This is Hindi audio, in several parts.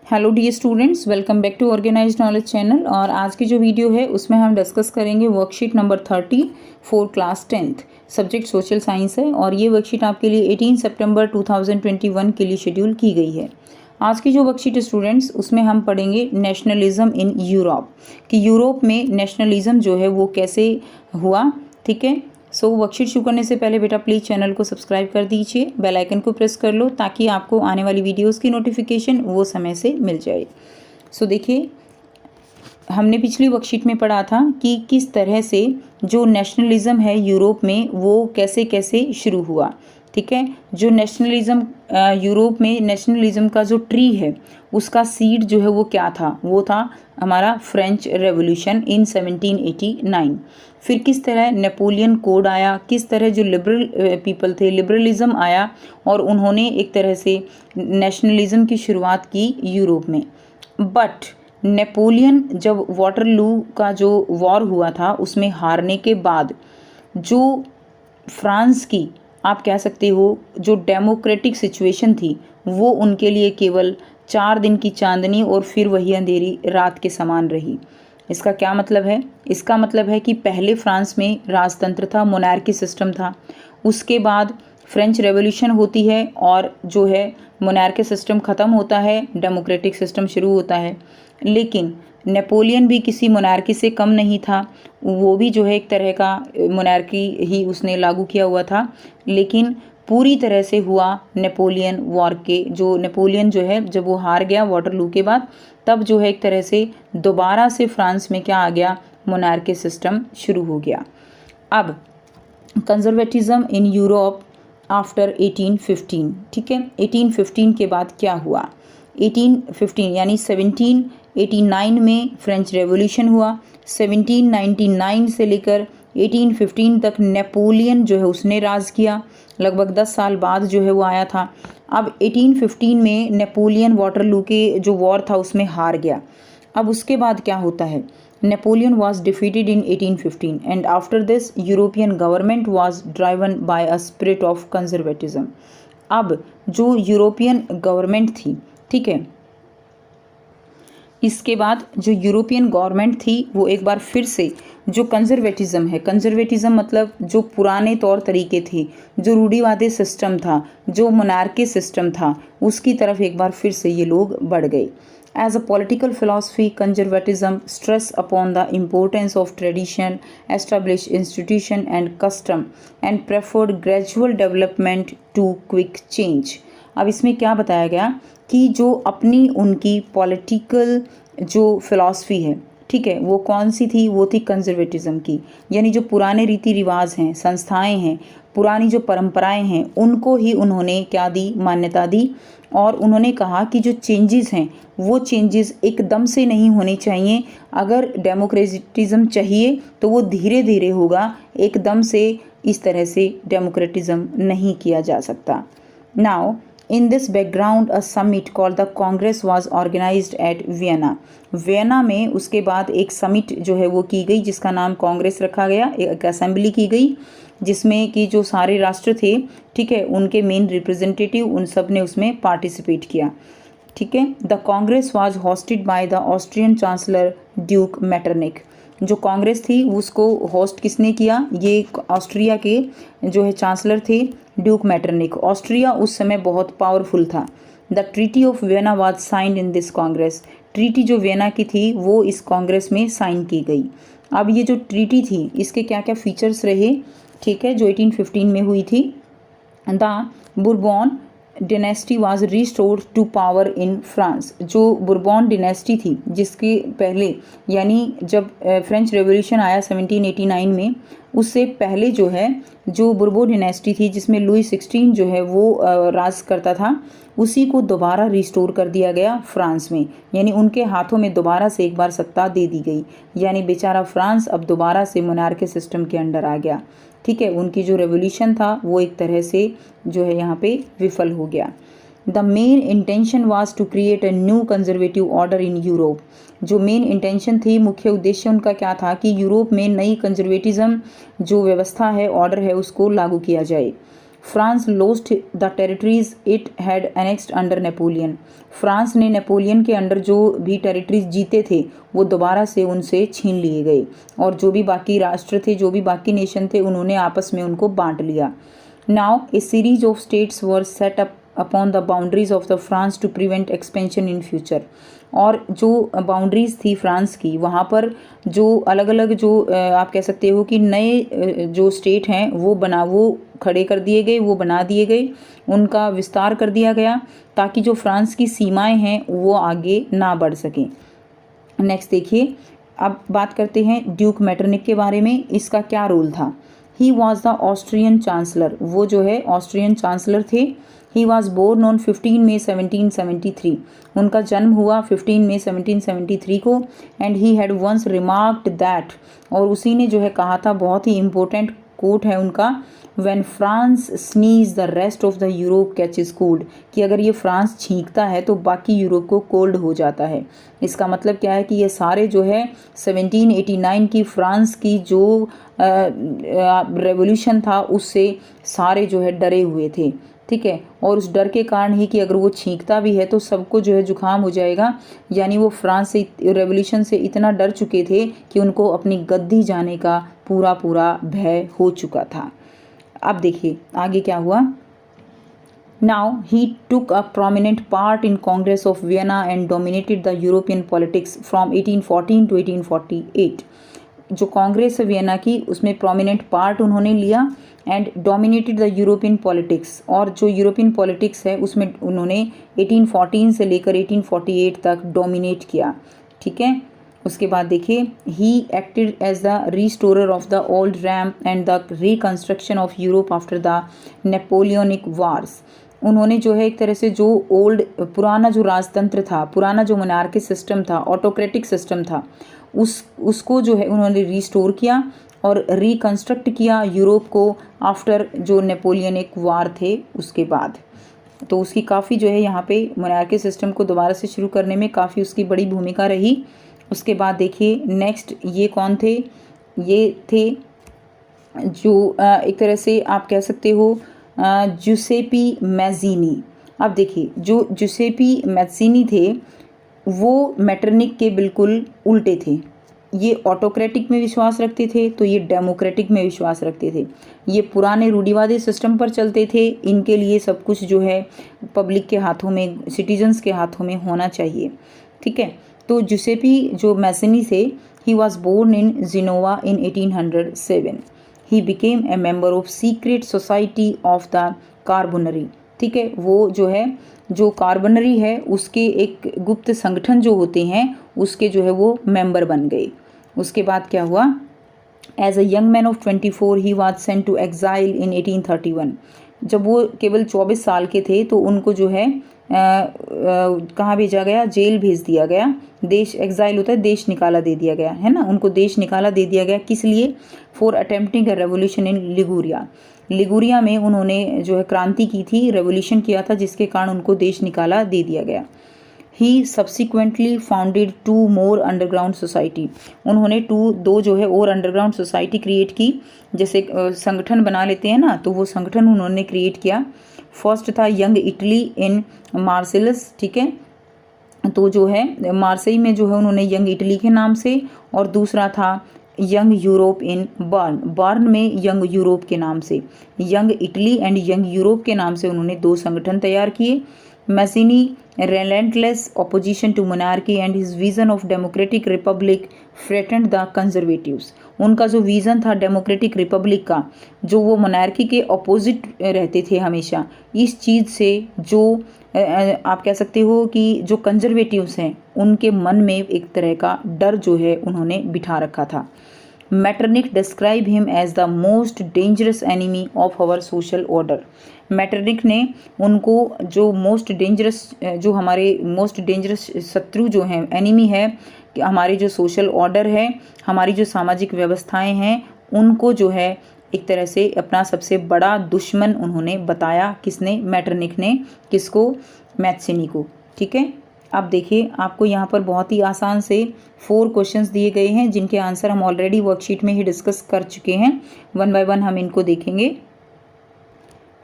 Hello dear students, welcome back to organised knowledge channel. और आज की जो वीडियो है उसमें हम डिस्कस करेंगे worksheet number 30 for class 10th, subject social science है। और ये वर्कशीट आपके लिए 18 सितंबर 2021 के लिए शेड्यूल की गई है। आज की जो वर्कशीट स्टूडेंट्स, उसमें हम पढ़ेंगे नेशनलिज्म इन यूरोप, कि यूरोप में नेशनलिज्म जो है वो कैसे हुआ। ठीक है, सो वर्कशीट शुरू करने से पहले बेटा प्लीज़ चैनल को सब्सक्राइब कर दीजिए, बेल आइकन को प्रेस कर लो ताकि आपको आने वाली वीडियोस की नोटिफिकेशन वो समय से मिल जाए। सो देखिए, हमने पिछली वर्कशीट में पढ़ा था कि किस तरह से जो नेशनलिज्म है यूरोप में वो कैसे कैसे शुरू हुआ। ठीक है, जो नेशनलिज्म यूरोप में नेशनलिज्म का जो ट्री है उसका सीड जो है वो क्या था, वो था हमारा फ्रेंच रेवोल्यूशन इन 1789। फिर किस तरह नेपोलियन कोड आया, किस तरह जो लिबरल पीपल थे, लिबरलिज्म आया और उन्होंने एक तरह से नेशनलिज्म की शुरुआत की यूरोप में। बट नेपोलियन जब वाटरलू का जो वॉर हुआ था उसमें हारने के बाद जो फ्रांस की आप कह सकते हो जो डेमोक्रेटिक सिचुएशन थी वो उनके लिए केवल 4 दिन की चांदनी और फिर वही अंधेरी रात के समान रही। इसका क्या मतलब है? इसका मतलब है कि पहले फ्रांस में राजतंत्र था, मोनार्की सिस्टम था। उसके बाद फ्रेंच रेवोल्यूशन होती है और जो है मोनार्की सिस्टम ख़त्म होता है, डेमोक्रेटिक सिस्टम शुरू होता है। लेकिन नेपोलियन भी किसी मोनार्की से कम नहीं था, वो भी जो है एक तरह का मोनार्की ही उसने लागू किया हुआ था। लेकिन पूरी तरह से हुआ नेपोलियन वॉर के, जो नेपोलियन जो है जब वो हार गया वाटरलू के बाद, तब जो है एक तरह से दोबारा से फ्रांस में क्या आ गया, मोनार्की सिस्टम शुरू हो गया। अब कंजर्वेटिज्म इन यूरोप आफ्टर 1815। ठीक है, 1815 के बाद क्या हुआ? 1815 यानी 1789 में फ्रेंच रेवोल्यूशन हुआ। 1799 से लेकर 1815 तक नेपोलियन जो है उसने राज किया। लगभग 10 साल बाद जो है वो आया था। अब 1815 में नेपोलियन वाटरलू के जो वॉर था उसमें हार गया। अब उसके बाद क्या होता है? Napoleon was defeated in 1815 and after this European government was driven by a spirit of conservatism. अब जो यूरोपियन गवर्नमेंट थी, ठीक है, इसके बाद जो यूरोपियन गवर्नमेंट थी वो एक बार फिर से जो कंजर्वेटिज्म है, कंजर्वेटिज्म मतलब जो पुराने तौर तरीके थे, जो रूढ़िवादी सिस्टम था, जो मोनार्की सिस्टम था, उसकी तरफ एक बार फिर से ये लोग बढ़ गए। As a political philosophy, conservatism stress upon the importance of tradition, established institution and custom, and preferred gradual development to quick change. अब इसमें क्या बताया गया कि जो अपनी उनकी पॉलिटिकल जो फिलॉसफी है, ठीक है, वो कौन सी थी? वो थी कंजर्वेटिज्म की। यानी जो पुराने रीति रिवाज हैं, संस्थाएं हैं, पुरानी जो परंपराएं हैं, उनको ही उन्होंने क्या दी? मान्यता दी। और उन्होंने कहा कि जो चेंजेस हैं वो चेंजेस एकदम से नहीं होने चाहिए। अगर डेमोक्रेटिज्म चाहिए तो वो धीरे धीरे होगा, एकदम से इस तरह से डेमोक्रेटिज्म नहीं किया जा सकता। Now in this background a summit called the Congress was organised at Vienna. Vienna में उसके बाद एक समिट जो है वो की गई जिसका नाम कांग्रेस रखा गया। एक असेंबली की गई जिसमें कि जो सारे राष्ट्र थे, ठीक है, उनके मेन रिप्रेजेंटेटिव उन सब ने उसमें पार्टिसिपेट किया। ठीक है, the Congress was hosted by the Austrian chancellor Duke Metternich. जो कांग्रेस थी उसको होस्ट किसने किया? ये ऑस्ट्रिया के जो है चांसलर थे ड्यूक मेटरनिक। ऑस्ट्रिया उस समय बहुत पावरफुल था। The treaty of Vienna was signed in this Congress. Treaty जो वियना की थी वो इस कांग्रेस में साइन की गई। अब ये जो ट्रीटी थी इसके क्या क्या फीचर्स रहे, ठीक है, जो 1815 में हुई थी। The Bourbon dynasty was restored to power in France. जो बुरबॉन डिनेस्टी थी जिसके पहले, यानी जब फ्रेंच रेवोल्यूशन आया 1789 में, उससे पहले जो है जो बुरबॉन डिनेस्टी थी जिसमें लुई 16 जो है वो राज करता था, उसी को दोबारा रिस्टोर कर दिया गया फ्रांस में। यानी उनके हाथों में दोबारा से एक बार सत्ता दे दी गई। यानी बेचारा फ्रांस अब दोबारा से मोनार्की सिस्टम के अंडर आ गया। ठीक है, उनकी जो रेवोल्यूशन था वो एक तरह से जो है यहाँ पे विफल हो गया। The main intention was to create a new conservative order in Europe. जो मेन इंटेंशन थी, मुख्य उद्देश्य उनका क्या था कि यूरोप में नई कंजर्वेटिज्म जो व्यवस्था है, ऑर्डर है, उसको लागू किया जाए। France lost the territories it had annexed under Napoleon. France ने नेपोलियन के अंडर जो भी टेरिटरीज जीते थे वो दोबारा से उनसे छीन लिए गए, और जो भी बाकी राष्ट्र थे, जो भी बाकी नेशन थे, उन्होंने आपस में उनको बांट लिया। Now a series of states were set up upon the boundaries of the France to prevent expansion in future. और जो बाउंड्रीज थी फ्रांस की, वहाँ पर जो अलग अलग जो आप कह सकते हो कि नए जो स्टेट हैं वो खड़े कर दिए गए, वो बना दिए गए, उनका विस्तार कर दिया गया ताकि जो फ्रांस की सीमाएं हैं वो आगे ना बढ़ सकें। नेक्स्ट देखिए, अब बात करते हैं ड्यूक मेटरनिक के बारे में। इसका क्या रोल था? He was the Austrian chancellor. वो जो है ऑस्ट्रियन चांसलर थे। ही वॉज बोर्न ऑन 15 मई 1773। उनका जन्म हुआ 15 मई 1773 को। And he had once remarked that, और उसी ने जो है कहा था, बहुत ही इंपॉर्टेंट कोट है उनका, when France sneeze the rest of the Europe catches cold, कि अगर ये फ्रांस छींकता है तो बाकी यूरोप को कोल्ड हो जाता है। इसका मतलब क्या है कि ये सारे जो है 1789 की फ्रांस की जो रेवोल्यूशन था उससे सारे जो है डरे हुए थे, ठीक है। और उस डर के कारण ही कि अगर वो छींकता भी है तो सबको जो है जुकाम हो जाएगा, यानी वो फ्रांस से रेवोल्यूशन से इतना डर चुके थे कि उनको अपनी गद्दी जाने का पूरा भय हो चुका था। अब देखिए आगे क्या हुआ। Now he took a prominent part in Congress of Vienna and dominated the European politics from 1814 to 1848। जो कांग्रेस है वियना की, उसमें प्रोमिनेंट पार्ट उन्होंने लिया and dominated the European politics, और जो यूरोपियन पॉलिटिक्स है उसमें उन्होंने 1814 से लेकर 1848 तक डोमिनेट किया, ठीक है। उसके बाद देखिए, he acted as the restorer of the old regime and the reconstruction of Europe after the Napoleonic wars. उन्होंने जो है एक तरह से जो ओल्ड पुराना जो राजतंत्र था, पुराना जो मोनार्की सिस्टम था, ऑटोक्रेटिक सिस्टम था, उसको जो है उन्होंने रिस्टोर किया और रिकंस्ट्रक्ट किया यूरोप को आफ्टर जो नेपोलियनिक वार थे उसके बाद। तो उसकी काफ़ी जो है यहाँ पे मोनार्की सिस्टम को दोबारा से शुरू करने में काफ़ी उसकी बड़ी भूमिका रही। उसके बाद देखिए नेक्स्ट ये कौन थे? ये थे जो एक तरह से आप कह सकते हो जुसेपी मैज़ीनी। अब देखिए जो जुसेपी मैज़ीनी थे वो मेटरनिक के बिल्कुल उल्टे थे। ये ऑटोक्रेटिक में विश्वास रखते थे तो ये डेमोक्रेटिक में विश्वास रखते थे। ये पुराने रूढ़िवादी सिस्टम पर चलते थे। इनके लिए सब कुछ जो है पब्लिक के हाथों में, सिटीजन्स के हाथों में होना चाहिए, ठीक है। तो जुसेपी जो मैज़ीनी थे, he was born in Genoa in 1807। He became a member of secret society of the Carbonari, ठीक है। वो जो है जो कार्बोनरी है उसके एक गुप्त संगठन जो होते हैं उसके जो है वो मेंबर बन गए। उसके बाद क्या हुआ? As a young man of 24 he was sent to exile in 1831। जब वो केवल 24 साल के थे तो उनको जो है कहाँ भेजा गया? जेल भेज दिया गया। देश एग्जाइल होता है, देश निकाला दे दिया गया है ना, उनको देश निकाला दे दिया गया। किस लिए? For attempting a revolution in Liguria. Liguria में उन्होंने जो है क्रांति की थी, रेवोल्यूशन किया था, जिसके कारण उनको देश निकाला दे दिया गया। He subsequently founded 2 more underground society. उन्होंने दो जो है और अंडरग्राउंड सोसाइटी क्रिएट की। जैसे संगठन बना लेते हैं ना, तो वो संगठन उन्होंने क्रिएट किया। फर्स्ट था यंग इटली इन मार्सेलस, ठीक है। तो जो है मार्सेई में जो है उन्होंने यंग इटली के नाम से, और दूसरा था young Europe in burn, burn में यंग यूरोप के नाम से। Young Italy and young Europe के नाम से उन्होंने 2 संगठन तैयार किए। मैज़ीनी relentless opposition to monarchy and his vision of democratic republic threatened the conservatives। उनका जो विज़न था डेमोक्रेटिक रिपब्लिक का, जो वो मोनार्की के अपोजिट रहते थे हमेशा, इस चीज़ से जो आप कह सकते हो कि जो कंजर्वेटिव्स हैं उनके मन में एक तरह का डर जो है उन्होंने बिठा रखा था। Metternich describe him as the most dangerous enemy of our social order. Metternich ने उनको जो मोस्ट डेंजरस, जो हमारे मोस्ट डेंजरस शत्रु जो हैं, एनिमी है, कि हमारे जो सोशल ऑर्डर है, हमारी जो सामाजिक व्यवस्थाएं हैं, उनको जो है एक तरह से अपना सबसे बड़ा दुश्मन उन्होंने बताया। किसने? मैटरनिक ने। किसको? मैज़ीनी को, ठीक है। अब देखिए आपको यहाँ पर बहुत ही आसान से 4 क्वेश्चंस दिए गए हैं जिनके आंसर हम ऑलरेडी वर्कशीट में ही डिस्कस कर चुके हैं। 1 बाय 1 हम इनको देखेंगे।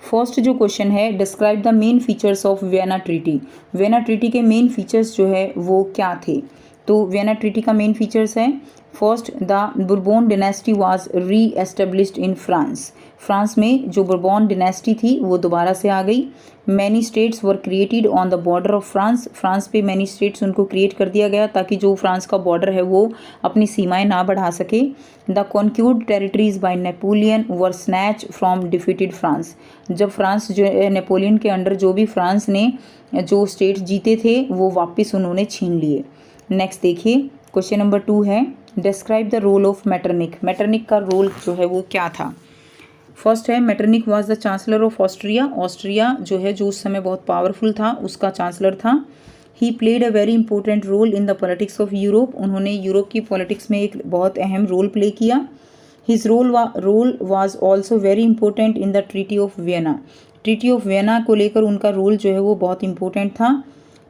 फर्स्ट जो क्वेश्चन है, describe the main features of Vienna treaty. Vienna treaty के मेन फीचर्स जो है वो क्या थे? तो वियना ट्रीटी का मेन फीचर्स है, फर्स्ट द बुरबोन डिनेस्टी वाज री एस्टेब्लिश्ड इन फ्रांस। फ्रांस में जो बुरबोन डिनेस्टी थी वो दोबारा से आ गई। Many states were created on the border of France. France पे मैनी स्टेट्स उनको क्रिएट कर दिया गया ताकि जो फ्रांस का बॉर्डर है वो अपनी सीमाएं ना बढ़ा सके। The conquered territories by Napoleon were snatch from defeated France. जब फ्रांस जो नेपोलियन के अंडर जो भी फ्रांस ने जो स्टेट्स जीते थे वो वापस उन्होंने छीन लिए। नेक्स्ट देखिए, क्वेश्चन नंबर 2 है, describe the role of Metternich. Metternich का रोल जो है वो क्या था? फर्स्ट है, Metternich was the chancellor of Austria. Austria जो है जो उस समय बहुत पावरफुल था उसका चांसलर था। He played a very important role in the politics of Europe. उन्होंने यूरोप की पॉलिटिक्स में एक बहुत अहम रोल प्ले किया। His role was also very important in the treaty of Vienna. Treaty of Vienna को लेकर उनका रोल जो है वो बहुत इंपॉर्टेंट था।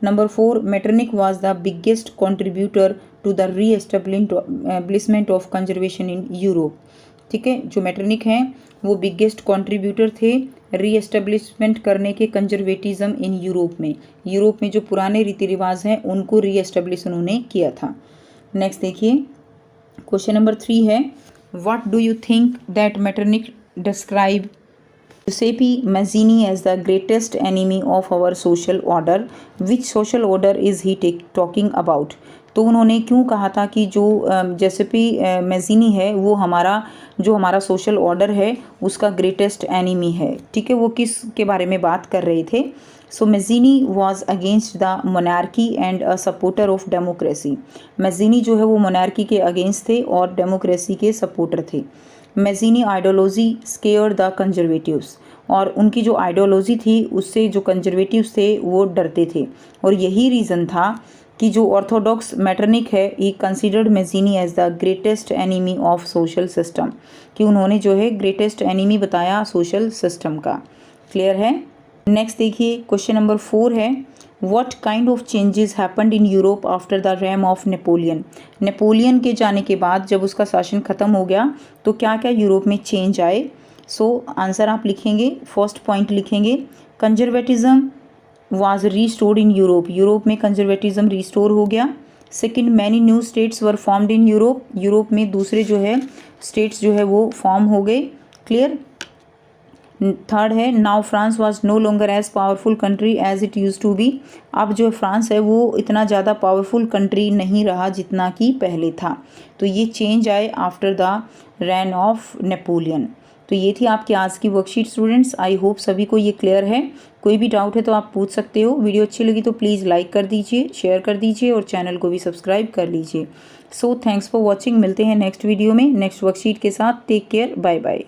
Number 4, Metternich was the biggest contributor to the reestablishment of conservation in Europe. ठीक है, जो मेटरनिक हैं वो बिगेस्ट कॉन्ट्रीब्यूटर थे री एस्टेब्लिशमेंट करने के कंजर्वेटिज्म इन यूरोप में। यूरोप में जो पुराने रीति रिवाज हैं उनको री एस्टेब्लिश उन्होंने किया था। नेक्स्ट देखिए, क्वेश्चन नंबर 3 है, what do you think that Metternich describe Giuseppe Mazzini as the greatest enemy of our social order? Which social order is he talking about? तो उन्होंने क्यों कहा था कि जो जेसेपी मैज़िनी है वो हमारा सोशल ऑर्डर है उसका ग्रेटेस्ट एनिमी है। ठीक है, वो किस के बारे में बात कर रहे थे? So Mazzini was against the monarchy and a supporter of democracy. Mazzini जो है वो मोनार्की के अगेंस्ट थे और डेमोक्रेसी के सपोर्टर थे। Mazzini ideology square the conservatives, और उनकी जो आइडियोलॉजी थी उससे जो कंजर्वेटिव्स थे वो डरते थे, और यही रीज़न था कि जो ऑर्थोडॉक्स मेटरनिक है he considered Mazzini as the greatest enemy of social system, कि उन्होंने जो है ग्रेटेस्ट एनिमी बताया सोशल सिस्टम का। क्लियर है? नेक्स्ट देखिए, क्वेश्चन नंबर 4 है, What kind of changes happened in Europe after the reign of Napoleon? Napoleon के जाने के बाद जब उसका शासन ख़त्म हो गया तो क्या क्या यूरोप में चेंज आए? आंसर आप लिखेंगे, फर्स्ट पॉइंट लिखेंगे, conservatism was restored in Europe. Europe में कंजर्वेटिज्म रिस्टोर हो गया। Second, many new states were formed in Europe. Europe में दूसरे जो है स्टेट्स जो है वो फॉर्म हो गए। क्लियर? थर्ड है, now France was no longer as powerful country as it use to be. अब जो फ्रांस है वो इतना ज़्यादा पावरफुल कंट्री नहीं रहा जितना कि पहले था। तो ये चेंज आए after the rain of Napoleon. तो ये थी आपकी आज की वर्कशीट स्टूडेंट्स। आई होप सभी को ये क्लियर है। कोई भी डाउट है तो आप पूछ सकते हो। वीडियो अच्छी लगी तो प्लीज़ लाइक कर दीजिए, शेयर कर दीजिए और चैनल को भी सब्सक्राइब कर लीजिए। So thanks for watching. मिलते हैं नेक्स्ट वीडियो में नेक्स्ट वर्कशीट के साथ। Take care, bye bye.